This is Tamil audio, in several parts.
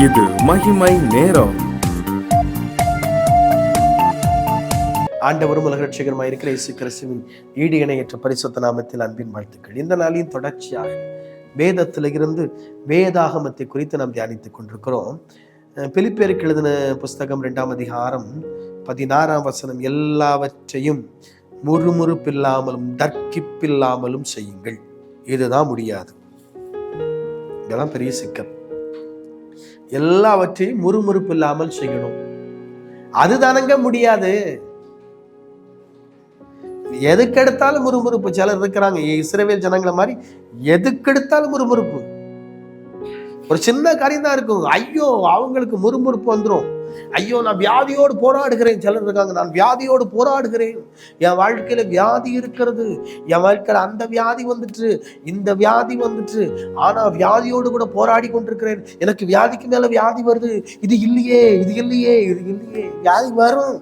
இது மகிமை நேரம். ஆண்டவரும் உலக ரட்சகருமாய் இருக்கிற இயேசு கிறிஸ்துவின் ஈடு இணையற்ற பரிசுத்த நாமத்தில் அன்பின் வாழ்த்துக்கள். இந்த நாளின் தொடர்ச்சியாக வேதத்தில் இருந்து வேதாகமத்தை குறித்து நாம் தியானித்துக் கொண்டிருக்கிறோம். பிலிப்பியருக்கு எழுதின புஸ்தகம் 2ஆம் அதிகாரம் 16ஆம் வசனம், எல்லாவற்றையும் முறுமுறுப்பில்லாமலும் தர்க்கிப்பில்லாமலும் செய்யுங்கள். இதுதான் முடியாது. இதெல்லாம் பெரிய சிக்கல். எல்லாவற்றையும் முறுமுறுப்பு இல்லாமல் செய்யணும். அதுதானங்க முடியாது. எதுக்கெடுத்தாலும் முறுமுறுப்பு. சிலர் இருக்கிறாங்க இஸ்ரவேல் ஜனங்களை மாதிரி, எதுக்கெடுத்தாலும் முறுமுறுப்பு. ஒரு சின்ன காரியம் தான் இருக்கும், ஐயோ அவங்களுக்கு முறுமுறுப்பு வந்துடும். ஐயோ நான் வியாதியோடு போராடுகிறேன். சிலர் இருக்காங்க, நான் வியாதியோடு போராடுகிறேன், என் வாழ்க்கையில வியாதி இருக்கிறது, என் வாழ்க்கையில அந்த வியாதி வந்துட்டு இந்த வியாதி வந்துட்டு, ஆனா வியாதியோடு கூட போராடி கொண்டிருக்கிறேன், எனக்கு வியாதிக்கு மேல வியாதி வருது, இது இல்லையே இது இல்லையே இது இல்லையே. வியாதி வரும்.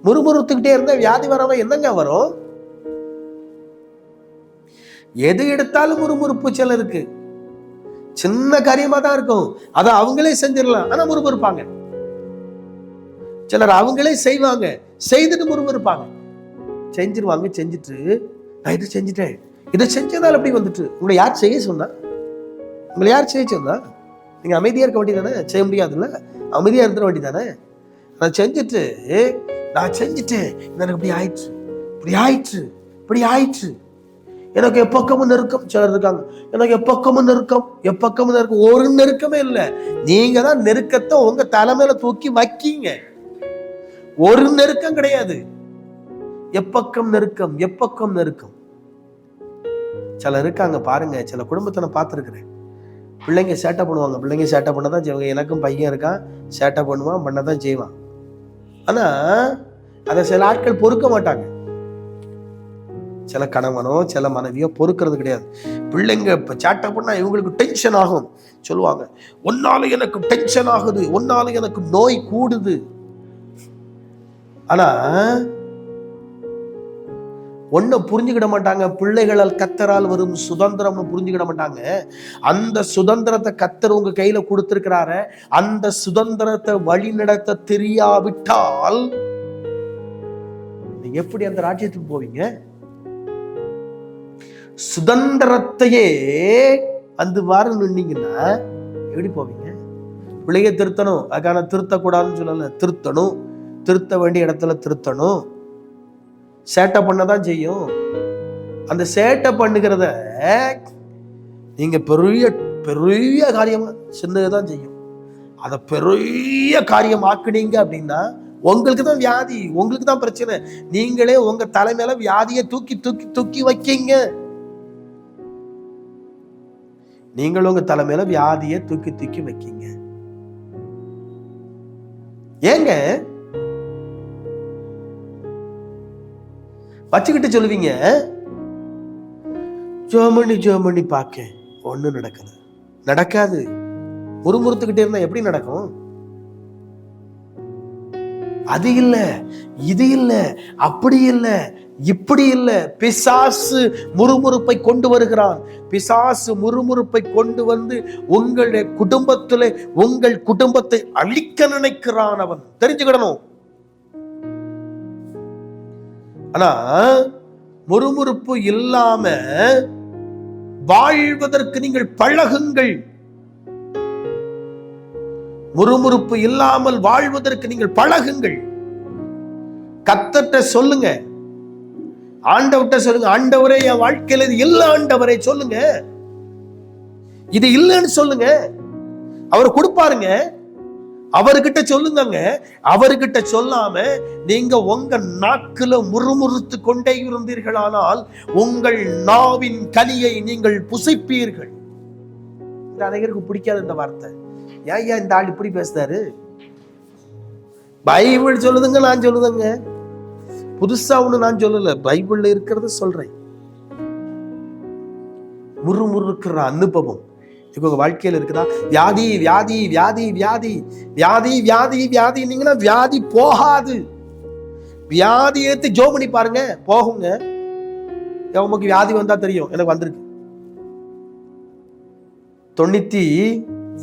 முறுமுறுத்துக்கிட்டே இருந்தா வியாதி வராம என்னங்க வரும்? எது எடுத்தாலும் முறுமுறுப்பு சிலருக்கு. சின்ன காரியமா தான் இருக்கும், அதை அவங்களே செஞ்சிடலாம், ஆனா முறுமுறுப்பாங்க. சிலர் அவங்களே செய்வாங்க, செய்துட்டு முறுமுறுப்பாங்க. செஞ்சிருவாங்க, செஞ்சுட்டு நான் இதை செஞ்சுட்டேன், இதை செஞ்சதால் அப்படி வந்துட்டு. உங்களை யார் செய்ய சொன்னா? உங்களை யார் செய்ய சொன்னா? நீங்க அமைதியா இருக்க வேண்டியதானே? செய்ய முடியாதுல்ல, அமைதியா இருந்துட வேண்டியதானே? நான் செஞ்சுட்டேன், எனக்கு இப்படி ஆயிற்று, இப்படி ஆயிற்று, இப்படி ஆயிற்று, எனக்கு எப்பக்கமும் நெருக்கம். சிலர் இருக்காங்க, எனக்கு எப்பக்கமும் நெருக்கம். ஒரு நெருக்கமே இல்லை. நீங்க தான் நெருக்கத்தை உங்க தலைமையில தூக்கி வைக்கீங்க. ஒரு நெருக்கம் கிடையாது. எப்பக்கம் நெருக்கம். சிலர் இருக்காங்க பாருங்க, சில குடும்பத்தை நான் பார்த்துருக்கிறேன். பிள்ளைங்க சேட்டை பண்ணுவாங்க, பிள்ளைங்க சேட்டை பண்ணதான் செய்வாங்க. எனக்கும் பையன் இருக்கான், சேட்டை பண்ணுவான், பண்ணதான் செய்வான். ஆனா அதை சில ஆட்கள் பொறுக்க மாட்டாங்க. சில கணவனோ சில மனைவியோ பொறுக்கிறது கிடையாது. பிள்ளைங்க இப்ப சேட்டை பண்ணா இவங்களுக்கு டென்ஷன் ஆகும். சொல்லுவாங்க, ஒன்னால எனக்கு டென்ஷன் ஆகுது, ஒன்னால எனக்கு நோய் கூடுது. ஆனா ஒன்ன புரிஞ்சுக்கிட மாட்டாங்க. பிள்ளைகளால் கத்தரால் வரும் சுதந்திரம் புரிஞ்சுக்கிட மாட்டாங்க. அந்த சுதந்திரத்தை கத்தர் உங்க கையில கொடுத்திருக்கிறார, அந்த சுதந்திரத்தை வழி நடத்த தெரியாவிட்டால் நீங்க எப்படி அந்த ராஜ்யத்துக்கு போவீங்க? சுதந்திரத்தையே அந்த வாரம் நின்னீங்கன்னா எப்படி போவீங்க? பிள்ளைய திருத்தணும், அதுக்கான திருத்தக்கூடாதுன்னு சொல்லல, திருத்தணும், திருத்த வேண்டிய இடத்துல திருத்தணும். சேட்டை பண்ணதான் செய்யும். அந்த சேட்டை பண்ணுகிறத நீங்க பெரிய பெரிய காரியமா சின்னதான் செய்யும். அதை பெரிய காரியம் ஆக்குனீங்க அப்படின்னா உங்களுக்கு தான் வியாதி, உங்களுக்கு தான் பிரச்சனை. நீங்களே உங்க தலைமையில வியாதியை தூக்கி தூக்கி தூக்கி வைக்கீங்க. நீங்கள் உங்க தலைமையில வியாதியை தூக்கி தூக்கி வைக்கீங்க. ஏங்க வச்சுக்கிட்டு சொல்லுவீங்க, ஜோமணி பார்க்க ஒண்ணும் நடக்காது. முறுமுறுத்துக்கிட்டே இருந்தா எப்படி நடக்கும்? அது இல்ல, இது இல்ல, அப்படி இல்ல, இப்படி இல்ல. பிசாசு முறுமுறுப்பை கொண்டு வருகிறான். பிசாசு முறுமுறுப்பை கொண்டு வந்து உங்களுடைய குடும்பத்திலே உங்கள் குடும்பத்தை அழிக்க நினைக்கிறான். அவன் தெரிஞ்சுக்கிடணும். ஆனா முறுமுறுப்பு இல்லாம வாழ்வதற்கு நீங்கள் பழகுங்கள். முறுமுறுப்பு இல்லாமல் வாழ்வதற்கு நீங்கள் பழகுங்கள். கர்த்தர்ட்ட சொல்லுங்க, ஆண்டவர்கிட்ட சொல்லுங்க, ஆண்டவரே என் வாழ்க்கையில இது இல்ல, ஆண்டவரே சொல்லுங்க, இது இல்லைன்னு சொல்லுங்க. அவர் கொடுப்பாருங்க. அவர்கிட்ட சொல்லுங்க. அவர்கிட்ட சொல்லாம நீங்க உங்க நாக்குல முறுமுறுத்து கொண்டே இருந்தீர்களானால் உங்கள் நாவின் கனியை நீங்கள் புசிப்பீர்கள். அனைவருக்கு பிடிக்காது இந்த வார்த்தை. ஏன் இந்த ஆள் இப்படி பேசுறாரு? பைபிள் சொல்லுதுங்க, நான் சொல்லுதுங்க. புதுசா ஒண்ணு நான் சொல்லல, பைபிள்ல இருக்கிறத சொல்றேன். முறுமுறுக்கிற அனுபவம் உங்க வாழ்க்கையில இருக்குதா? வியாதி வியாதி வியாதி வியாதி வியாதி வியாதி வியாதி நீங்கன்னா வியாதி போகாது. வியாதி ஏத்து ஜோ பண்ணி பாருங்க, போகுங்க. உமக்கு வியாதி வந்தா தெரியும், எனக்கு வந்திருக்கு.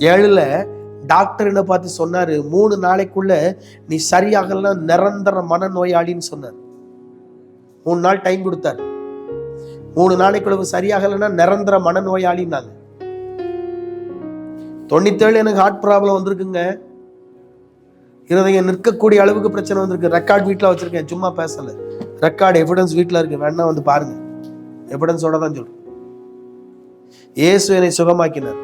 7ல் டாக்டர் என்ன பார்த்து சொன்னாரு, 3 நாளைக்குள்ள நீ சரியாகலாம் நிரந்தர மனநோயாளின்னு சொன்னார். 3 நாள் டைம் கொடுத்தாரு. 3 நாளைக்குள்ள சரியாகலன்னா நிரந்தர மனநோயாளின்னாங்க. 97 எனக்கு ஹார்ட் ப்ராப்ளம் வந்திருக்குங்க. இருதயம் நிற்கக்கூடிய அளவுக்கு பிரச்சனை வந்திருக்கு. ரெக்கார்ட் வீட்டில் வச்சிருக்கேன், சும்மா பேசல. ரெக்கார்டு எவிடன்ஸ் வீட்டில் இருக்கு, வேணா வந்து பாருங்க. எவிடன்ஸோட தான் சொல்றேன். இயேசு என்னை சுகமாக்கினார்.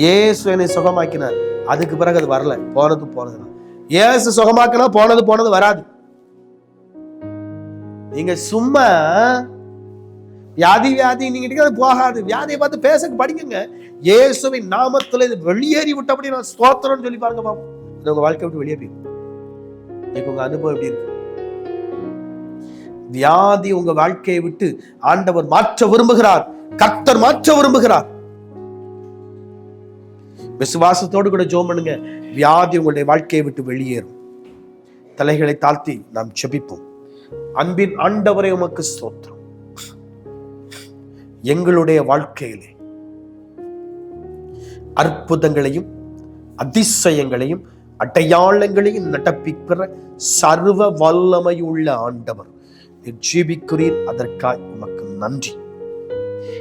இயேசு என்னை சுகமாக்கினார். அதுக்கு பிறகு அது வரல, போனது. இயேசு சுகமாக்கினா போனது வராது. நீங்க சும்மா வியாதி நீங்க அது போகாது. வியாதியை பார்த்து பேச படிக்குங்க. இயேசுவின் நாமத்துல இது வெளியேறி விட்டபடி நான் ஸ்தோத்திரம்னு சொல்லி பாருங்க பாப்போம். இது உங்க வாழ்க்கை விட்டு வெளியே போயிடும். உங்க அனுபவம் எப்படி இருக்கு? வியாதி உங்க வாழ்க்கையை விட்டு ஆண்டவர் மாற்ற விரும்புகிறார். கர்த்தர் மாற்ற விரும்புகிறார். விசுவாசத்தோடு கூட ஜெபம் பண்ணுங்க. வியாதி உங்களுடைய வாழ்க்கையை விட்டு வெளியேறும். தலைகளை தாழ்த்தி நாம் ஜெபிப்போம். அன்பின் ஆண்டவரே, உமக்கு ஸ்தோத்திரம். எங்களுடைய வாழ்க்கையிலே அற்புதங்களையும் அதிசயங்களையும் அடையாளங்களையும் நடப்பிக்கிற சர்வ வல்லமையுள்ள ஆண்டவர் ஜீவிக்கிறீர். அதற்காக உமக்கு நன்றி.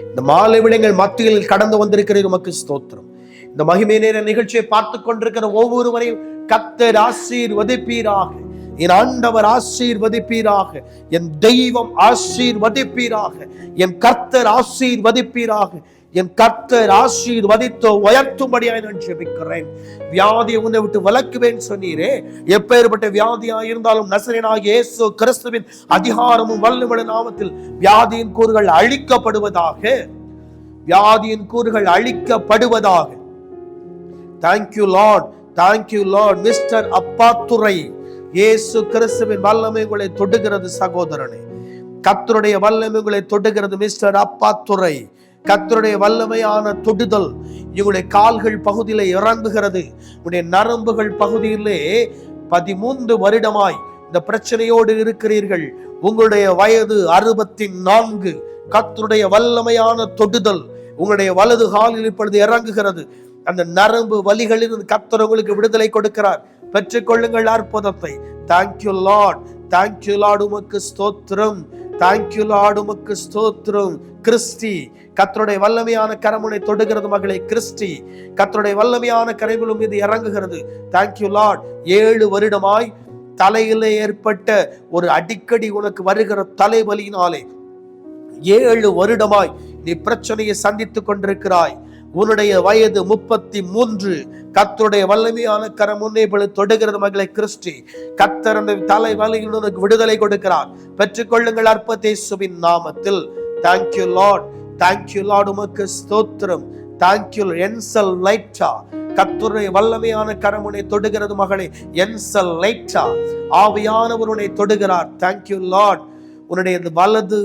இந்த மாலை விடங்கள் மத்தியில் கடந்து வந்திருக்கிறீர், உமக்கு ஸ்தோத்திரம். இந்த மகிமை நேர நிகழ்ச்சியை பார்த்து கொண்டிருக்கிற ஒவ்வொருவரையும் கர்த்தர் ஆசீர்வதிப்பீராக. என் ஆண்டவர் ஆசீர்வதிப்பீராக. என் தெய்வம் ஆசீர்வதிப்பீராக. என் கர்த்தர் ஆசீர்வதிப்பீராக. என் கர்த்தர் ஆசீர்வதித்து உயர்த்தும்படியாய் நான் ஜெபிக்கிறேன். வியாதியை உன்னை விட்டு விலக்குவேன் சொன்னீரே. எப்பேற்பட்ட வியாதியாக இருந்தாலும் நசரேயனாகிய இயேசு கிறிஸ்துவின் அதிகாரமும் வல்லமையுள்ள நாமத்தில் வியாதியின் கூறுகள் அழிக்கப்படுவதாக. வியாதியின் கூறுகள் அழிக்கப்படுவதாக. Thank you Lord, thank you Lord. Mister Appadurai, இயேசு கிறிஸ்துவின் வல்லமை உங்களை தொடுகிறது சகோதரனே. கர்த்தருடைய வல்லமை உங்களை தொடுகிறது மிஸ்டர் அப்பாத்துரை. கர்த்தருடைய வல்லமையான தொடுதல் உங்களுடைய கால்கள் பகுதியிலே இறங்குகிறது. உங்களுடைய நரம்புகள் பகுதியிலே 13 வருடமாய் இந்த பிரச்சனையோடு இருக்கிறீர்கள். உங்களுடைய வயது 64. கர்த்தருடைய வல்லமையான தொடுதல் உங்களுடைய வலது காலில் இப்பொழுது இறங்குகிறது. அந்த நரம்பு வலிகளில் கர்த்தர் உங்களுக்கு விடுதலை கொடுக்கிறார். பெற்றுக்கொள்ளுங்கள் அற்புதத்தை. Thank you Lord, thank you Lord. உமக்கு ஸ்தோத்திரம். தேங்க்யூ லார்ட், உமக்கு ஸ்தோத்திரம். கிறிஸ்டி, கர்த்தருடைய வல்லமையான கரமுனை தொடுகிறது மகளே. கிறிஸ்டி, கர்த்தருடைய வல்லமையான கரங்களும் மீது இறங்குகிறது. Thank you Lord. 7 வருடமாய் தலையிலே ஏற்பட்ட ஒரு அடிக்கடி உனக்கு வருகிற தலைவலியினாலே 7 வருடமாய் நீ பிரச்சனையை சந்தித்துக் கொண்டிருக்கிறாய். உன்னுடைய வயது 33. கர்த்தருடைய வல்லமையான கரம் உன்னை தொடுகிறது மகளே. கிறிஸ்டி, கர்த்தர் அந்த தலை வலியில் உனக்கு விடுதலை கொடுக்கிறார். பெற்றுக்கொள்ளுங்கள் அற்புதத்தை இயேசுவின் நாமத்தில். Thank you Lord, thank you Lord. உமக்கு ஸ்தோத்திரம். தேங்க்யூ. என்சல் லைட்டா, கர்த்தருடைய வல்லமையான கரம் உன்னை தொடுகிறது மகளே. என்சல் லைட்டா, ஆவியானவர் உன்னை தொடுகிறார். Thank you Lord. உன்னுடைய வலது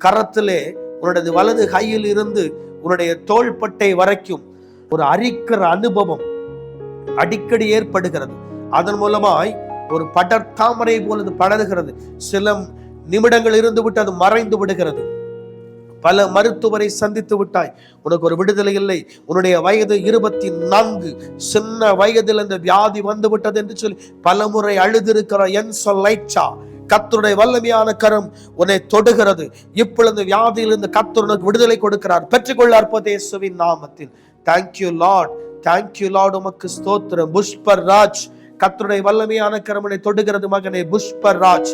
கரத்திலே, உன்னுடைய வலது கையில் இருந்து உன்னுடைய தோள்பட்டை வரைக்கும் ஒரு அரிக்கிற அனுபவம் அடிக்கடி ஏற்படுகிறது. அதன் மூலமாய் ஒரு படர்தாமரை போல படர்கிறது. சில நிமிடங்கள் இருந்து விட்டு அது மறைந்து விடுகிறது. பல மருத்துவரை சந்தித்து விட்டாய், உனக்கு ஒரு விடுதலை இல்லை. உன்னுடைய வயது 24. சின்ன வயதில் இந்த வியாதி வந்து விட்டது என்று சொல்லி பலமுறை அழுதிருக்கிற என்சொல்லைச்சா, கர்த்தருடைய வல்லமையான கரம் உன்னை தொடுகிறது. இப்பொழுது வியாதியிலிருந்து கர்த்தர் உனக்கு விடுதலை கொடுக்கிறார். பெற்றுக்கொள்ள அற்புதத்தை இயேசுவின் நாமத்தில். Thank you Lord, thank you Lord. உமக்கு ஸ்தோத்திரம். புஷ்பர் ராஜ், கர்த்தருடைய வல்லமையான கரம் உன்னை தொடுகிறது மகனே. புஷ்பர் ராஜ்,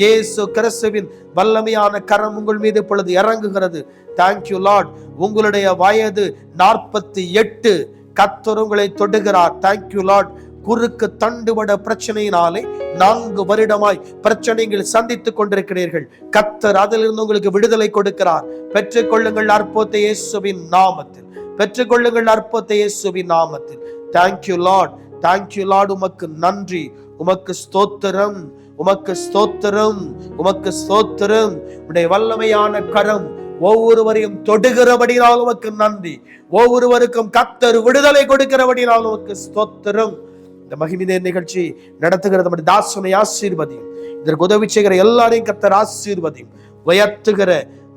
இயேசு கிறிஸ்துவின் வல்லமையான கரம் உங்கள் மீது இப்பொழுது இறங்குகிறது. Thank you Lord. உங்களுடைய வயது 48. கர்த்தர் உங்களை தொடுகிறார். Thank you Lord. குறுக்கு தண்டுவட பிரச்சனையினாலே 4 வருடமாய் பிரச்சனைகள் சந்தித்துக் கொண்டிருக்கிறீர்கள். கர்த்தர் அதிலிருந்து உங்களுக்கு விடுதலை கொடுக்கிறார். பெற்றுக்கொள்ளுங்கள் அற்புதத்தை இயேசுவின் நாமத்தில். பெற்றுக்கொள்ளுங்கள் அற்புதத்தை இயேசுவின் நாமத்தில். Thank you Lord, thank you Lord. உமக்கு நன்றி, உமக்கு ஸ்தோத்திரம், உமக்கு ஸ்தோத்திரம், உமக்கு ஸ்தோத்திரம். உடைய வல்லமையான கரம் ஒவ்வொருவரையும் தொடுகிறபடினால் உமக்கு நன்றி. ஒவ்வொருவருக்கும் கர்த்தர் விடுதலை கொடுக்கிறபடினால் உமக்கு ஸ்தோத்திரம். இந்த மகிமை நிகழ்ச்சி நடத்துகிற நம்முடைய தாசனை ஆசீர்வதியும். இதற்கு உதவி செய்கிற எல்லாரையும் கர்த்தர் ஆசீர்வதியும். உயர்த்துகிற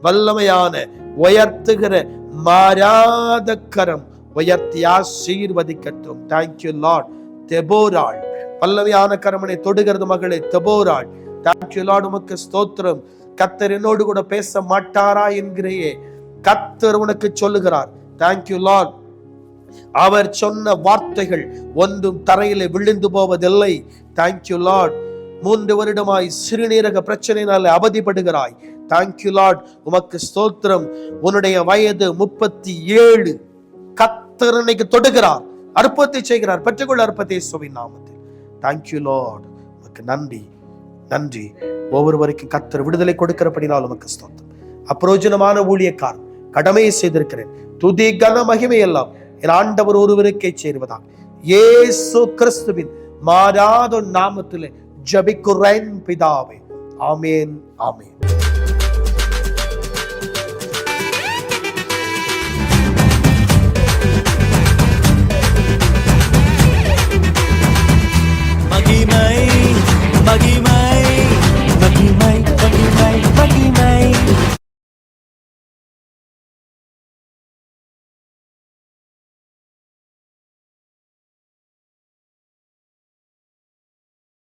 வல்லமையான, உயர்த்துகிற மாறாத கரம் உயர்த்தி ஆசீர்வதிக்கட்டும். Thank you Lord. தெபோராள், பல்லவியான கரமனை தொடுகிறது மகளே தெபோராள். தேங்க்யூ லார்ட், உமக்கு ஸ்தோத்திரம். கர்த்தர் என்னோடு கூட பேச மாட்டாரா என்கிறையே, கர்த்தர் உனக்கு சொல்லுகிறார். Thank you Lord. அவர் சொன்ன வார்த்தைகள் ஒன்றும் தரையிலே விழுந்து போவதில்லை. Thank you Lord. 3 வருடமாய் சிறுநீரக பிரச்சனையினால அவதிப்படுகிறாய். தேங்க்யூ லார்ட், உமக்கு ஸ்தோத்திரம். உன்னுடைய வயது 37. கர்த்தர் இன்னைக்கு தொடுகிறார், அற்புதத்தை செய்கிறார். பெற்றுக்கொள்ள அற்புதத்தை இயேசுவின் நாமத்தில். தேங்க்யூ லார்ட், உமக்கு நன்றி நன்றி. ஒவ்வொருவருக்கும் கர்த்தர் விடுதலை கொடுக்கிறபடினால் உமக்கு ஸ்தோத்திரம். அப்பிரோஜனமான ஊழியக்காரன் கடமையை செய்திருக்கிறேன். துதி கன மகிமை எல்லாம் என் ஆண்டவர் ஒருவருக்கே சேருவதாக இயேசு கிறிஸ்துவின் மாறாத நாமத்திலே ஜெபிக்கிறேன் பிதாவே. ஆமென், ஆமென்.